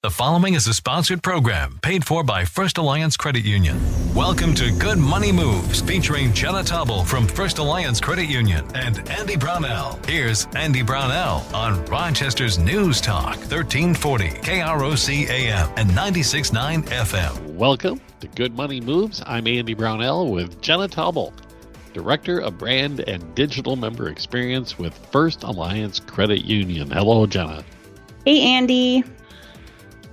The following is a sponsored program paid for by First Alliance Credit Union. Welcome to Good Money Moves, featuring Jenna Taubel from First Alliance Credit Union and Andy Brownell. Here's Andy Brownell on Rochester's News Talk, 1340 KROC AM and 96.9 FM. Welcome to Good Money Moves. I'm Andy Brownell with Jenna Taubel, Director of Brand and Digital Member Experience with First Alliance Credit Union. Hello, Jenna. Hey, Andy.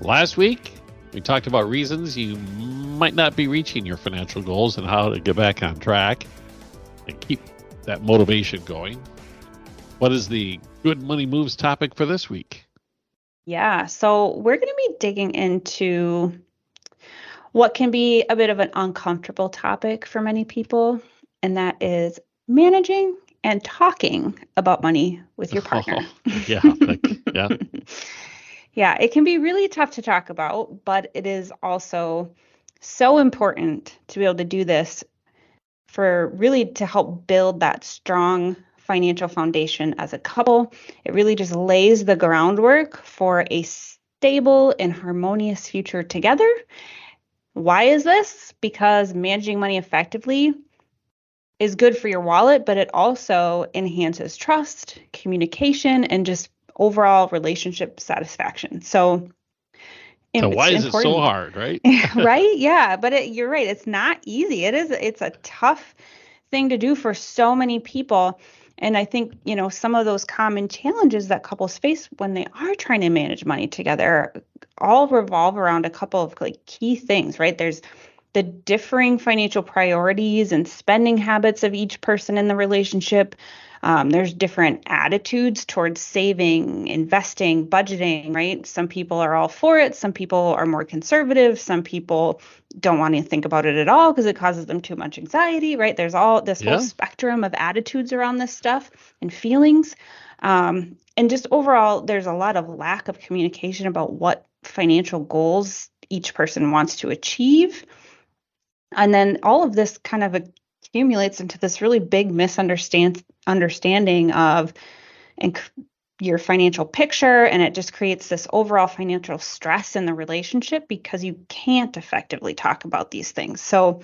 Last week, we talked about reasons you might not be reaching your financial goals and how to get back on track and keep that motivation going. What is the Good Money Moves topic for this week? Yeah, so we're going to be digging into what can be a bit of an uncomfortable topic for many people, and that is managing and talking about money with your partner. Yeah. Yeah, it can be really tough to talk about, but it is also so important to be able to do this for really to help build that strong financial foundation as a couple. It really just lays the groundwork for a stable and harmonious future together. Why is this? Because managing money effectively is good for your wallet, but it also enhances trust, communication, and just overall relationship satisfaction. So why is it so hard, right? Right? Yeah. But you're right. It's not easy. It's a tough thing to do for so many people. And I think, some of those common challenges that couples face when they are trying to manage money together all revolve around a couple of key things, right? There's the differing financial priorities and spending habits of each person in the relationship. There's different attitudes towards saving, investing, budgeting, right? Some people are all for it. Some people are more conservative. Some people don't want to think about it at all because it causes them too much anxiety, right? There's all this whole spectrum of attitudes around this stuff and feelings. And just overall, there's a lot of lack of communication about what financial goals each person wants to achieve. And then all of this kind of accumulates into this really big misunderstanding of your financial picture, and it just creates this overall financial stress in the relationship because you can't effectively talk about these things. So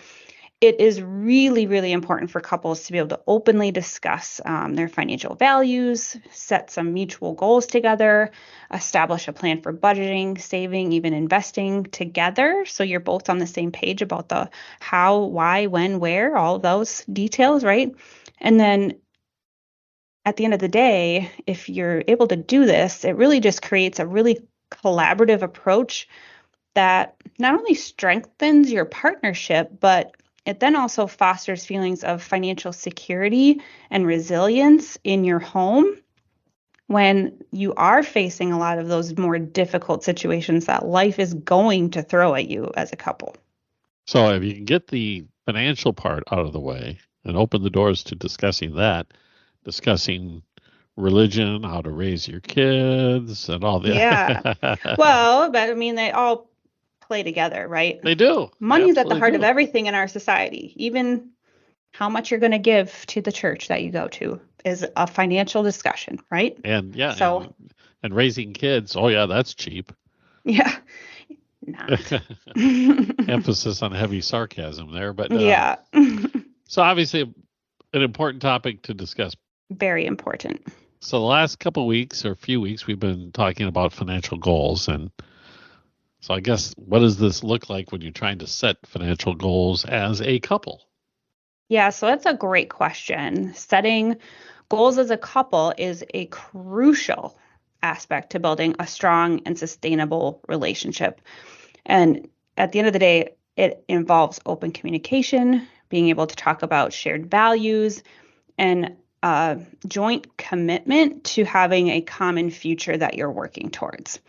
it is really, really important for couples to be able to openly discuss their financial values, set some mutual goals together, establish a plan for budgeting, saving, even investing together. So you're both on the same page about the how, why, when, where, all those details, right? And then at the end of the day, if you're able to do this, it really just creates a really collaborative approach that not only strengthens your partnership, but it then also fosters feelings of financial security and resilience in your home when you are facing a lot of those more difficult situations that life is going to throw at you as a couple. So if you can get the financial part out of the way and open the doors to discussing religion, how to raise your kids, and all that. Yeah. Well, but I mean, they all play together, right? They do. Money's at the heart of everything in our society. Even how much you're going to give to the church that you go to is a financial discussion, right? And and raising kids. Oh yeah, that's cheap. Yeah. Not. Emphasis on heavy sarcasm there, but yeah. So obviously an important topic to discuss. Very important. So the last couple weeks or few weeks, we've been talking about financial goals. And so I guess, what does this look like when you're trying to set financial goals as a couple? Yeah, so that's a great question. Setting goals as a couple is a crucial aspect to building a strong and sustainable relationship. And at the end of the day, it involves open communication, being able to talk about shared values, and joint commitment to having a common future that you're working towards.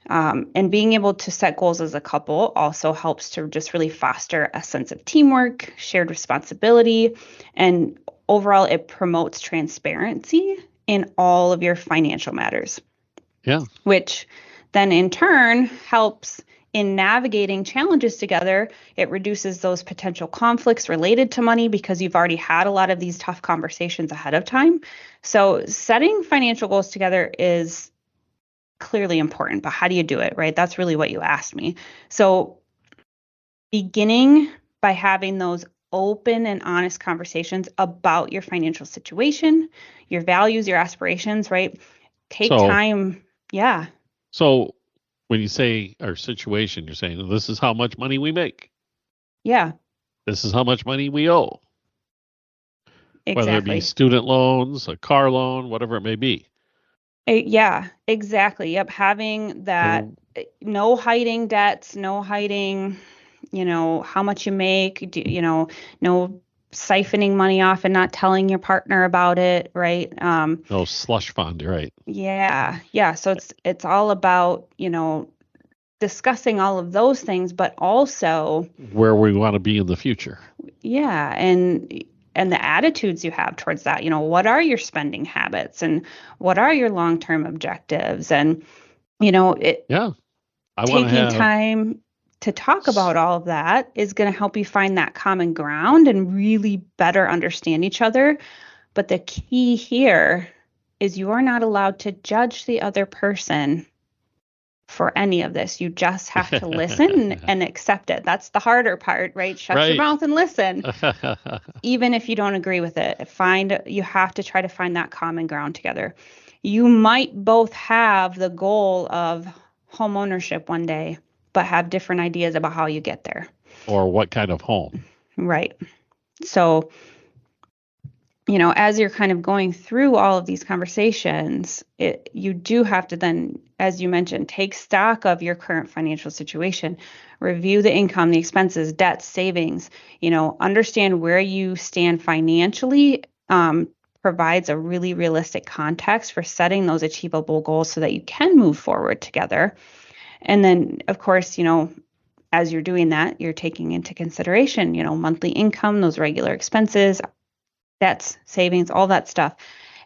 And being able to set goals as a couple also helps to just really foster a sense of teamwork, shared responsibility, and overall it promotes transparency in all of your financial matters. Yeah. Which then in turn helps in navigating challenges together. It reduces those potential conflicts related to money because you've already had a lot of these tough conversations ahead of time. So setting financial goals together is clearly important, but how do you do it, right? That's really what you asked me. So beginning by having those open and honest conversations about your financial situation, your values, your aspirations, right? Take time. Yeah. So when you say our situation, you're saying this is how much money we make. Yeah. This is how much money we owe. Exactly. Whether it be student loans, a car loan, whatever it may be. Yeah, exactly. Yep. Having that, no hiding debts, no hiding, how much you make, no siphoning money off and not telling your partner about it, right? No slush fund, right? Yeah. Yeah. So it's all about, discussing all of those things, but also where we want to be in the future. Yeah. And the attitudes you have towards that, what are your spending habits and what are your long-term objectives? And, taking time to talk about all of that is going to help you find that common ground and really better understand each other. But the key here is you are not allowed to judge the other person for any of this. You just have to listen and accept it. That's the harder part, right? Shut your mouth and listen. Even if you don't agree with it, you have to try to find that common ground together. You might both have the goal of home ownership one day, but have different ideas about how you get there. Or what kind of home. Right. So, as you're kind of going through all of these conversations, you do have to then, as you mentioned, take stock of your current financial situation, review the income, the expenses, debts, savings, understand where you stand financially, provides a really realistic context for setting those achievable goals so that you can move forward together. And then, of course, as you're doing that, you're taking into consideration, monthly income, those regular expenses, debts, savings, all that stuff.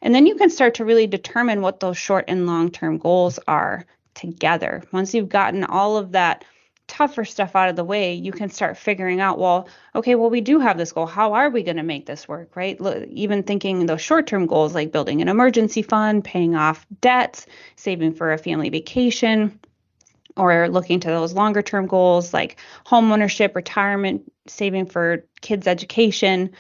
And then you can start to really determine what those short and long-term goals are together. Once you've gotten all of that tougher stuff out of the way, you can start figuring out, we do have this goal. How are we going to make this work, right? Even thinking those short-term goals like building an emergency fund, paying off debts, saving for a family vacation, or looking to those longer-term goals like home ownership, retirement, saving for kids' education.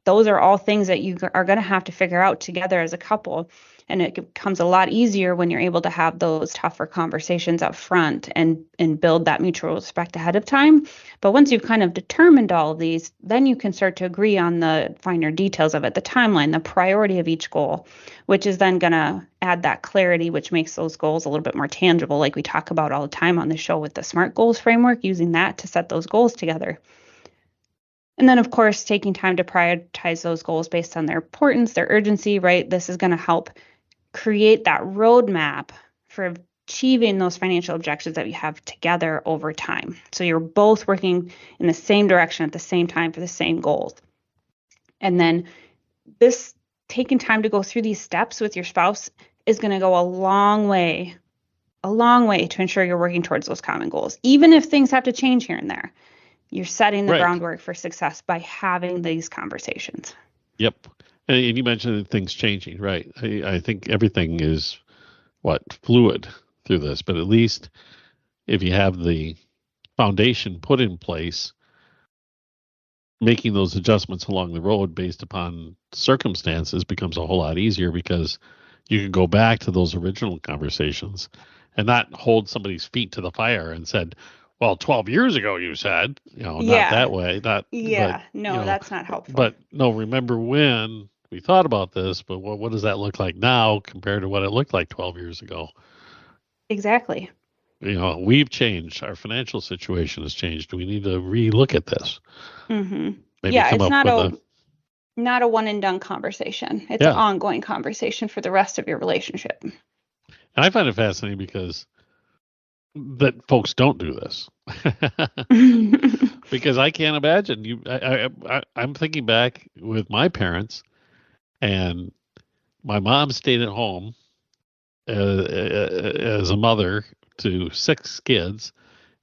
Those are all things that you are going to have to figure out together as a couple. And it becomes a lot easier when you're able to have those tougher conversations up front and build that mutual respect ahead of time. But once you've kind of determined all of these, then you can start to agree on the finer details of it, the timeline, the priority of each goal, which is then going to add that clarity, which makes those goals a little bit more tangible, like we talk about all the time on the show with the SMART goals framework, using that to set those goals together. And then, of course, taking time to prioritize those goals based on their importance, their urgency, right? This is going to help create that roadmap for achieving those financial objectives that you have together over time. So you're both working in the same direction at the same time for the same goals. And then this taking time to go through these steps with your spouse is going to go a long way to ensure you're working towards those common goals. Even if things have to change here and there, you're setting the groundwork for success by having these conversations. Yep. And you mentioned things changing, right? I think everything is fluid through this, but at least if you have the foundation put in place, making those adjustments along the road based upon circumstances becomes a whole lot easier, because you can go back to those original conversations and not hold somebody's feet to the fire and said, well, 12 years ago you said, not that way. That's not helpful. But no, remember when we thought about this, but what does that look like now compared to what it looked like 12 years ago? Exactly. We've changed. Our financial situation has changed. We need to relook at this. Mm-hmm. It's not a one and done conversation. It's an ongoing conversation for the rest of your relationship. And I find it fascinating because that folks don't do this. Because I can't imagine I'm thinking back with my parents, and my mom stayed at home as a mother to 6 kids,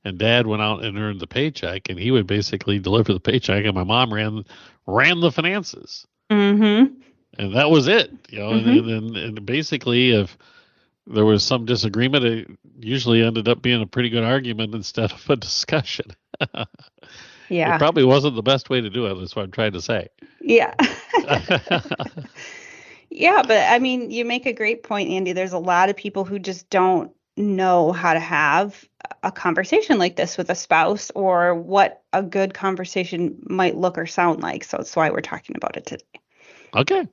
and dad went out and earned the paycheck, and he would basically deliver the paycheck, and my mom ran the finances. Mm-hmm. And that was it, Mm-hmm. and basically if there was some disagreement, it usually ended up being a pretty good argument instead of a discussion. Yeah. It probably wasn't the best way to do it. That's what I'm trying to say. Yeah. Yeah, but I mean, you make a great point, Andy. There's a lot of people who just don't know how to have a conversation like this with a spouse or what a good conversation might look or sound like. So that's why we're talking about it today. Okay.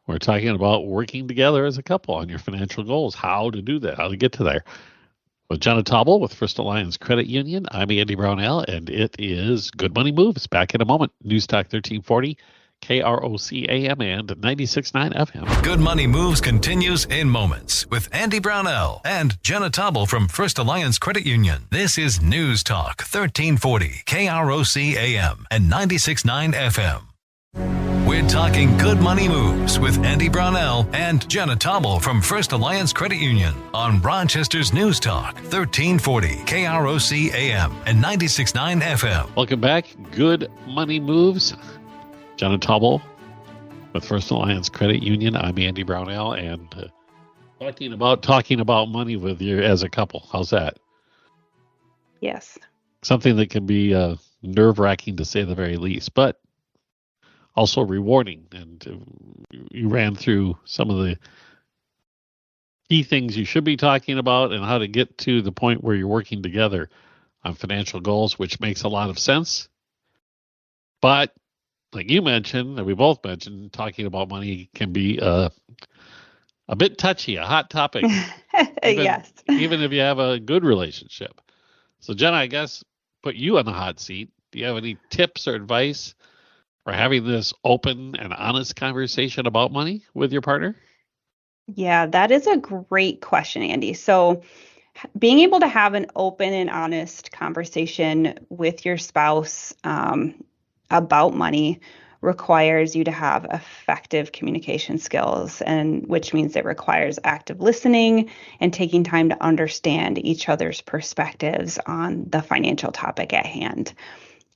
We're talking about working together as a couple on your financial goals, how to do that, how to get to there. With Jenna Taubel with First Alliance Credit Union, I'm Andy Brownell, and it is Good Money Moves. Back in a moment. News Talk 1340, KROC AM and 96.9 FM. Good Money Moves continues in moments with Andy Brownell and Jenna Taubel from First Alliance Credit Union. This is News Talk 1340, KROC AM and 96.9 FM. We're talking Good Money Moves with Andy Brownell and Jenna Taubel from First Alliance Credit Union on Rochester's News Talk 1340 KROC AM and 96.9 FM. Welcome back. Good Money Moves. Jenna Taubel with First Alliance Credit Union. I'm Andy Brownell, and talking about money with you as a couple. How's that? Yes. Something that can be nerve-wracking to say the very least, but also rewarding. And you ran through some of the key things you should be talking about and how to get to the point where you're working together on financial goals, which makes a lot of sense. But like you mentioned, and we both mentioned, talking about money can be a bit touchy, a hot topic. Yes. Even if you have a good relationship. So Jenna, I guess, put you on the hot seat. Do you have any tips or advice for having this open and honest conversation about money with your partner? Yeah, that is a great question, Andy. So being able to have an open and honest conversation with your spouse about money requires you to have effective communication skills, and which means it requires active listening and taking time to understand each other's perspectives on the financial topic at hand.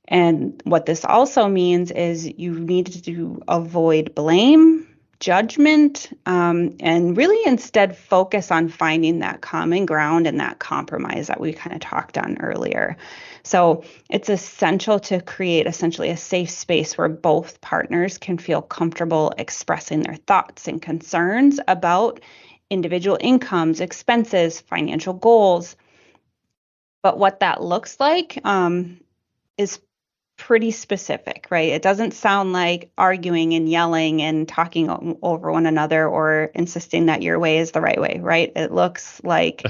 And what this also means is you need to avoid blame, judgment, and really instead focus on finding that common ground and that compromise that we kind of talked on earlier. So it's essential to create essentially a safe space where both partners can feel comfortable expressing their thoughts and concerns about individual incomes, expenses, financial goals. But what that looks like is pretty specific, right? It doesn't sound like arguing and yelling and talking over one another or insisting that your way is the right way, right? It looks like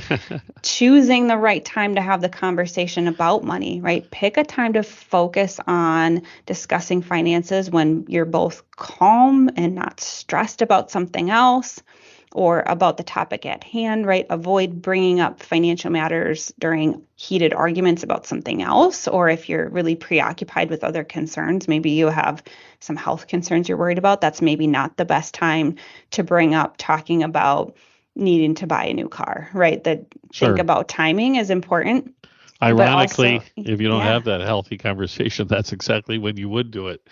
choosing the right time to have the conversation about money, right? Pick a time to focus on discussing finances when you're both calm and not stressed about something else or about the topic at hand, right? Avoid bringing up financial matters during heated arguments about something else, or if you're really preoccupied with other concerns, maybe you have some health concerns you're worried about, that's maybe not the best time to bring up talking about needing to buy a new car, right? Think about timing is important. Ironically, also, if you don't have that healthy conversation, that's exactly when you would do it.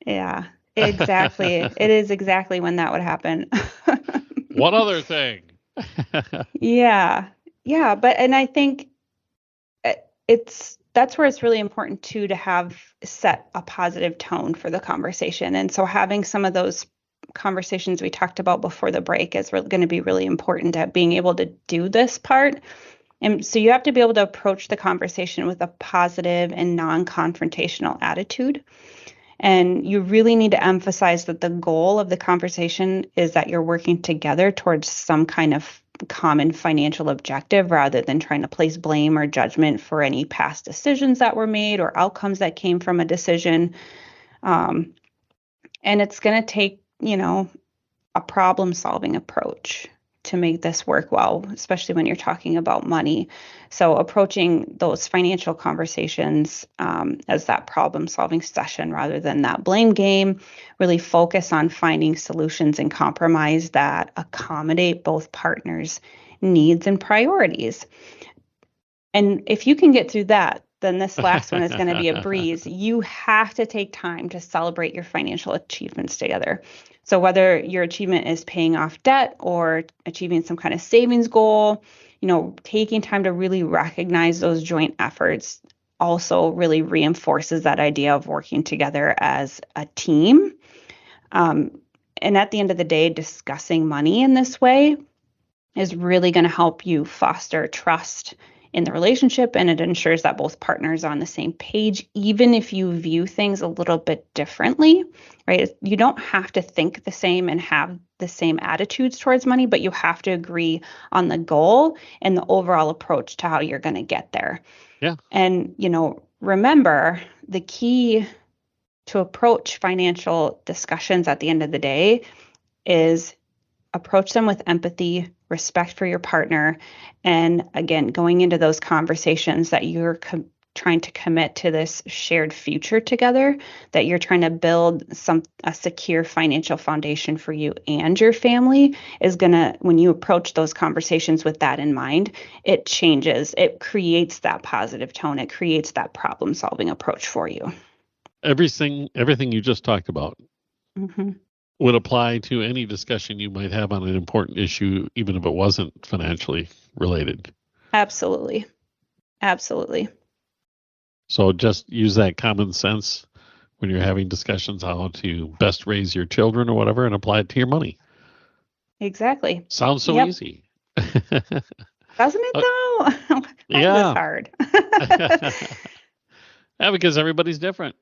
Yeah, exactly. It is exactly when that would happen. One other thing. Yeah. And I think that's where it's really important too to have set a positive tone for the conversation. And so having some of those conversations we talked about before the break is going to be really important at being able to do this part. And so you have to be able to approach the conversation with a positive and non-confrontational attitude. And you really need to emphasize that the goal of the conversation is that you're working together towards some kind of common financial objective rather than trying to place blame or judgment for any past decisions that were made or outcomes that came from a decision. And it's going to take, a problem-solving approach to make this work well, especially when you're talking about money. So approaching those financial conversations as that problem-solving session rather than that blame game, really focus on finding solutions and compromise that accommodate both partners' needs and priorities. And if you can get through that, then this last one is going to be a breeze. You have to take time to celebrate your financial achievements together. So whether your achievement is paying off debt or achieving some kind of savings goal, taking time to really recognize those joint efforts also really reinforces that idea of working together as a team. And at the end of the day, discussing money in this way is really going to help you foster trust in the relationship, and it ensures that both partners are on the same page, even if you view things a little bit differently, right? You don't have to think the same and have the same attitudes towards money, but you have to agree on the goal and the overall approach to how you're going to get there. Yeah. And, remember, the key to approach financial discussions at the end of the day is approach them with empathy, respect for your partner, and again, going into those conversations that you're trying to commit to this shared future together, that you're trying to build a secure financial foundation for you and your family is gonna, when you approach those conversations with that in mind, it changes, it creates that positive tone, it creates that problem-solving approach for you. Everything you just talked about would apply to any discussion you might have on an important issue, even if it wasn't financially related. Absolutely. So just use that common sense when you're having discussions how to best raise your children or whatever, and apply it to your money. Exactly. Sounds so easy. Doesn't it though? Yeah. It's hard. Yeah, because everybody's different.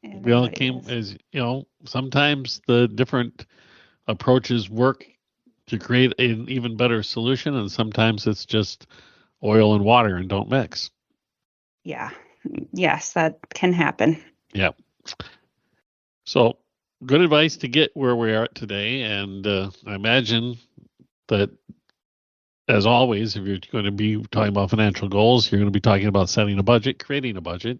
We all sometimes the different approaches work to create an even better solution, and sometimes it's just oil and water and don't mix. Yeah. Yes, that can happen. Yeah. So good advice to get where we are at today. And I imagine that, as always, if you're going to be talking about financial goals, you're going to be talking about setting a budget, creating a budget.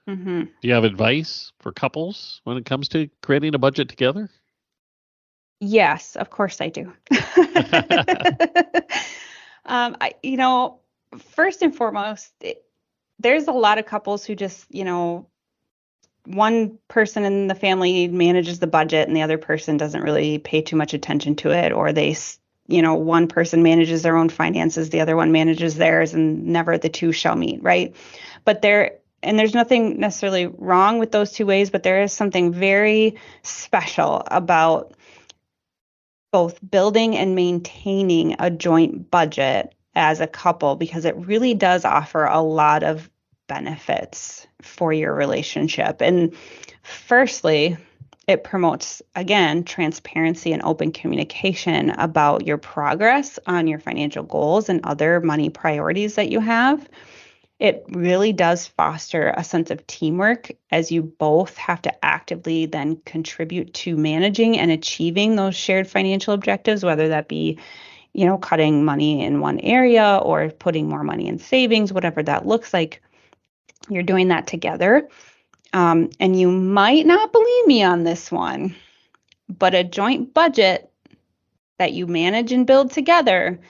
Do you have advice for couples when it comes to creating a budget together? Yes, of course I do. First and foremost, there's a lot of couples who just, one person in the family manages the budget and the other person doesn't really pay too much attention to it, or they, one person manages their own finances, the other one manages theirs, and never the two shall meet, right? But there's nothing necessarily wrong with those two ways, but there is something very special about both building and maintaining a joint budget as a couple, because it really does offer a lot of benefits for your relationship. And firstly, it promotes, again, transparency and open communication about your progress on your financial goals and other money priorities that you have. It really does foster a sense of teamwork, as you both have to actively then contribute to managing and achieving those shared financial objectives, whether that be, cutting money in one area or putting more money in savings, whatever that looks like. You're doing that together. And you might not believe me on this one, but a joint budget that you manage and build together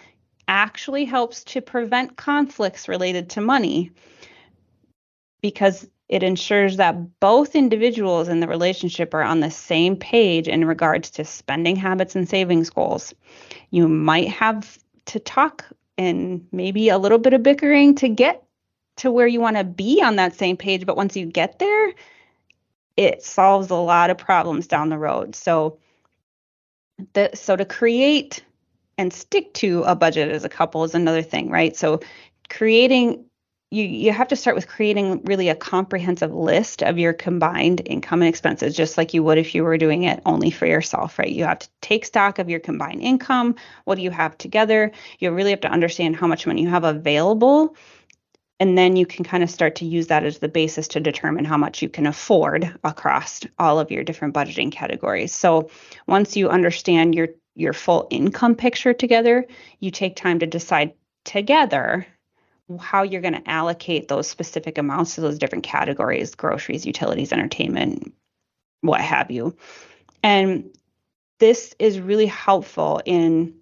actually helps to prevent conflicts related to money, because it ensures that both individuals in the relationship are on the same page in regards to spending habits and savings goals. You might have to talk and maybe a little bit of bickering to get to where you want to be on that same page, but once you get there, it solves a lot of problems down the road. So to create and stick to a budget as a couple is another thing, right? So you have to start with creating really a comprehensive list of your combined income and expenses, just like you would if you were doing it only for yourself, right? You have to take stock of your combined income. What do you have together? You really have to understand how much money you have available. And then you can kind of start to use that as the basis to determine how much you can afford across all of your different budgeting categories. So once you understand your full income picture together, you take time to decide together how you're going to allocate those specific amounts to those different categories: groceries, utilities, entertainment, what have you. And this is really helpful in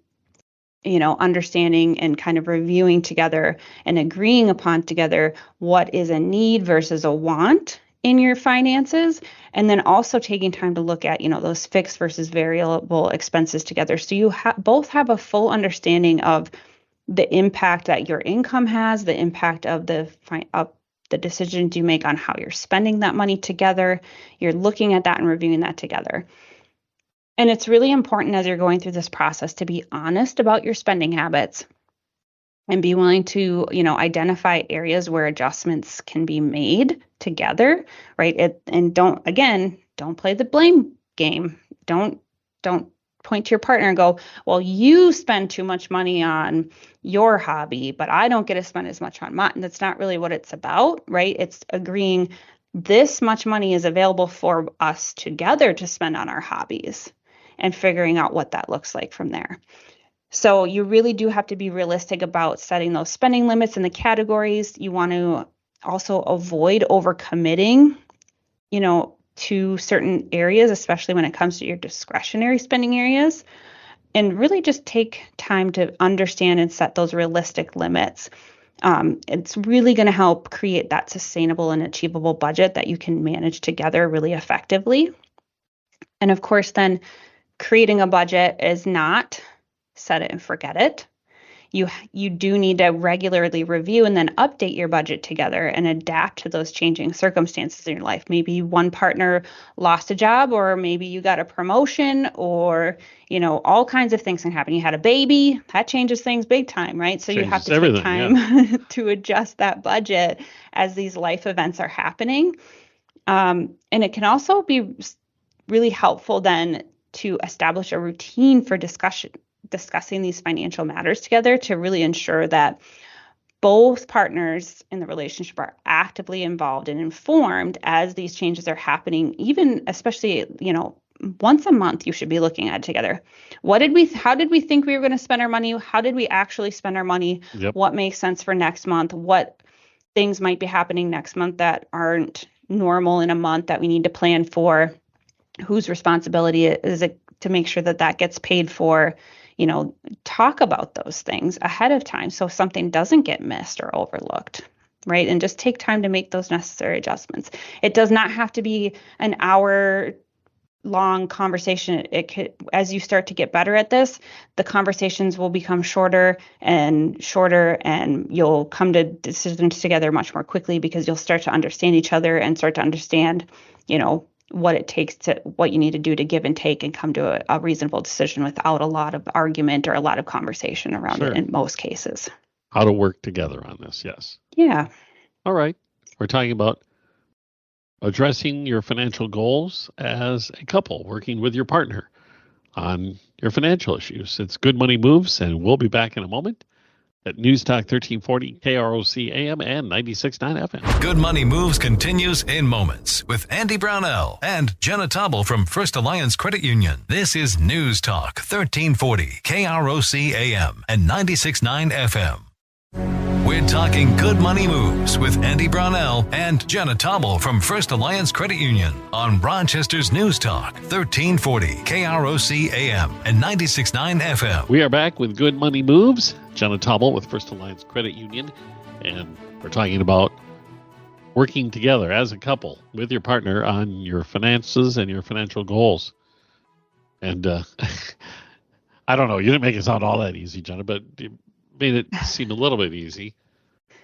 understanding and kind of reviewing together and agreeing upon together what is a need versus a want in your finances. And then also taking time to look at, those fixed versus variable expenses together. So you both have a full understanding of the impact that your income has, the impact of the decisions you make on how you're spending that money together. You're looking at that and reviewing that together. And it's really important as you're going through this process to be honest about your spending habits and be willing to, identify areas where adjustments can be made together, right? And don't play the blame game. Don't point to your partner and go, well, you spend too much money on your hobby, but I don't get to spend as much on mine. And that's not really what it's about, right? It's agreeing this much money is available for us together to spend on our hobbies and figuring out what that looks like from there. So you really do have to be realistic about setting those spending limits in the categories. You want to also avoid overcommitting, to certain areas, especially when it comes to your discretionary spending areas, and really just take time to understand and set those realistic limits. It's really going to help create that sustainable and achievable budget that you can manage together really effectively. And of course, then creating a budget is not set it and forget it. You do need to regularly review and then update your budget together and adapt to those changing circumstances in your life. Maybe one partner lost a job, or maybe you got a promotion, or, all kinds of things can happen. You had a baby, that changes things big time, right? So you have to take time to adjust that budget as these life events are happening. And it can also be really helpful then to establish a routine for discussing these financial matters together to really ensure that both partners in the relationship are actively involved and informed as these changes are happening, even especially, once a month you should be looking at it together. How did we think we were going to spend our money? How did we actually spend our money? Yep. What makes sense for next month? What things might be happening next month that aren't normal in a month that we need to plan for? Whose responsibility is it to make sure that gets paid for? Talk about those things ahead of time so something doesn't get missed or overlooked, right? And just take time to make those necessary adjustments. It does not have to be an hour-long conversation. As you start to get better at this, the conversations will become shorter, and you'll come to decisions together much more quickly because you'll start to understand each other and start to understand, what it takes what you need to do to give and take and come to a reasonable decision without a lot of argument or a lot of conversation around it in most cases. How to work together on this, yes. Yeah. All right. We're talking about addressing your financial goals as a couple, working with your partner on your financial issues. It's Good Money Moves, and we'll be back in a moment at News Talk 1340 KROC AM and 96.9 FM. Good Money Moves continues in moments with Andy Brownell and Jenna Taubel from First Alliance Credit Union. This is News Talk 1340 KROC AM and 96.9 FM. We're talking Good Money Moves with Andy Brownell and Jenna Taubel from First Alliance Credit Union on Rochester's News Talk 1340 KROC AM and 96.9 FM. We are back with Good Money Moves. Jenna Taubel with First Alliance Credit Union, and we're talking about working together as a couple with your partner on your finances and your financial goals. And I don't know, you didn't make it sound all that easy, Jenna, but you made it seem a little bit easy.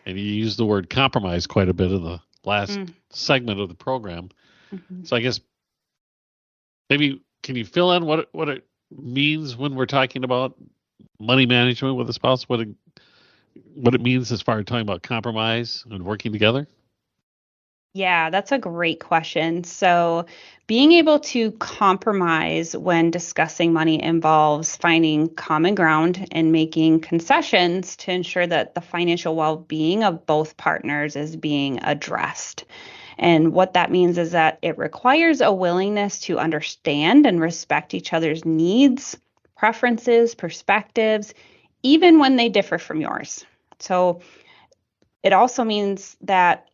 And you used the word compromise quite a bit in the last segment of the program. Mm-hmm. So I guess maybe can you fill in what it means when we're talking about money management with a spouse? What it means as far as talking about compromise and working together? Yeah, that's a great question. So being able to compromise when discussing money involves finding common ground and making concessions to ensure that the financial well-being of both partners is being addressed. And what that means is that it requires a willingness to understand and respect each other's needs, preferences, perspectives, even when they differ from yours. So it also means that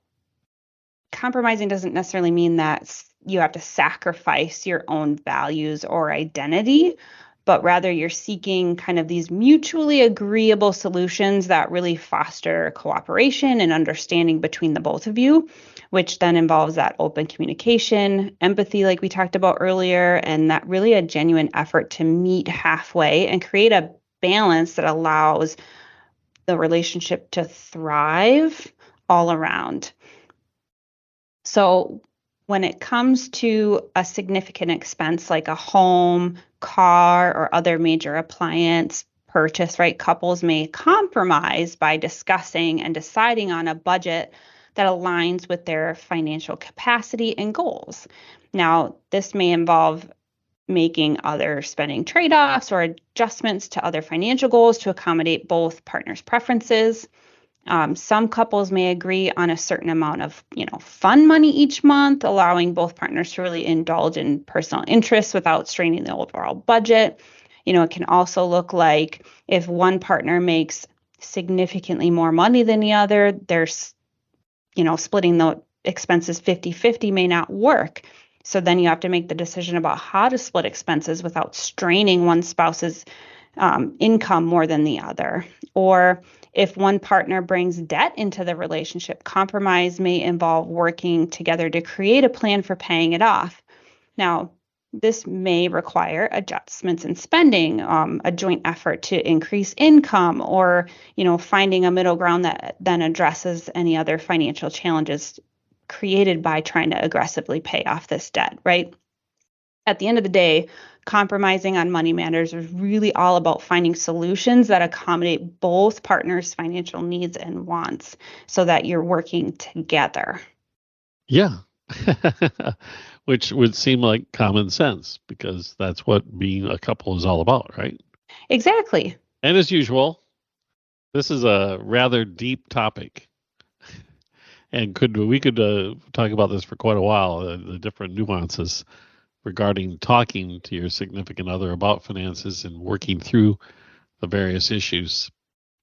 compromising doesn't necessarily mean that you have to sacrifice your own values or identity but rather you're seeking kind of these mutually agreeable solutions that really foster cooperation and understanding between the both of you, which then involves that open communication, empathy, like we talked about earlier, and that really a genuine effort to meet halfway and create a balance that allows the relationship to thrive all around. So when it comes to a significant expense like a home, car, or other major appliance purchase, right? Couples may compromise by discussing and deciding on a budget that aligns with their financial capacity and goals. Now, this may involve making other spending trade-offs or adjustments to other financial goals to accommodate both partners' preferences. Some couples may agree on a certain amount of, fun money each month, allowing both partners to really indulge in personal interests without straining the overall budget. It can also look like if one partner makes significantly more money than the other, there's, splitting the expenses 50-50 may not work. So then you have to make the decision about how to split expenses without straining one spouse's income more than the other. Or if one partner brings debt into the relationship, compromise may involve working together to create a plan for paying it off. Now, this may require adjustments in spending, a joint effort to increase income, or, finding a middle ground that then addresses any other financial challenges created by trying to aggressively pay off this debt, right? At the end of the day, compromising on money matters is really all about finding solutions that accommodate both partners' financial needs and wants so that you're working together. Yeah. Which would seem like common sense because that's what being a couple is all about, right? Exactly. And as usual, this is a rather deep topic. And we could talk about this for quite a while, the different nuances regarding talking to your significant other about finances and working through the various issues.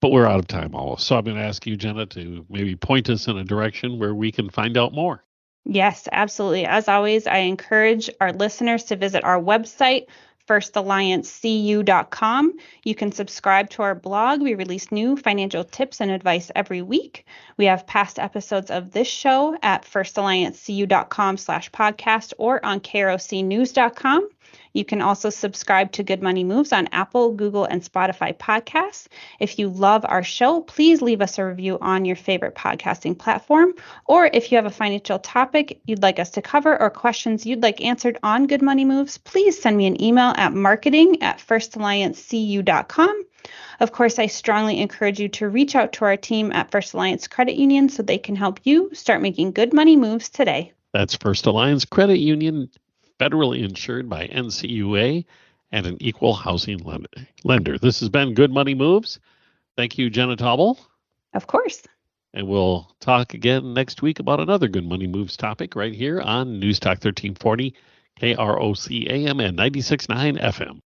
But we're out of time almost. So I'm going to ask you, Jenna, to maybe point us in a direction where we can find out more. Yes, absolutely. As always, I encourage our listeners to visit our website, firstalliancecu.com. You can subscribe to our blog. We release new financial tips and advice every week. We have past episodes of this show at firstalliancecu.com/podcast or on krocnews.com. You can also subscribe to Good Money Moves on Apple, Google, and Spotify podcasts. If you love our show, please leave us a review on your favorite podcasting platform. Or if you have a financial topic you'd like us to cover or questions you'd like answered on Good Money Moves, please send me an email at marketing@firstalliancecu.com. Of course, I strongly encourage you to reach out to our team at First Alliance Credit Union so they can help you start making good money moves today. That's First Alliance Credit Union, federally insured by NCUA and an equal housing lender. This has been Good Money Moves. Thank you, Jenna Taubel. Of course. And we'll talk again next week about another Good Money Moves topic right here on News Talk 1340, KROC AM and 96.9 FM.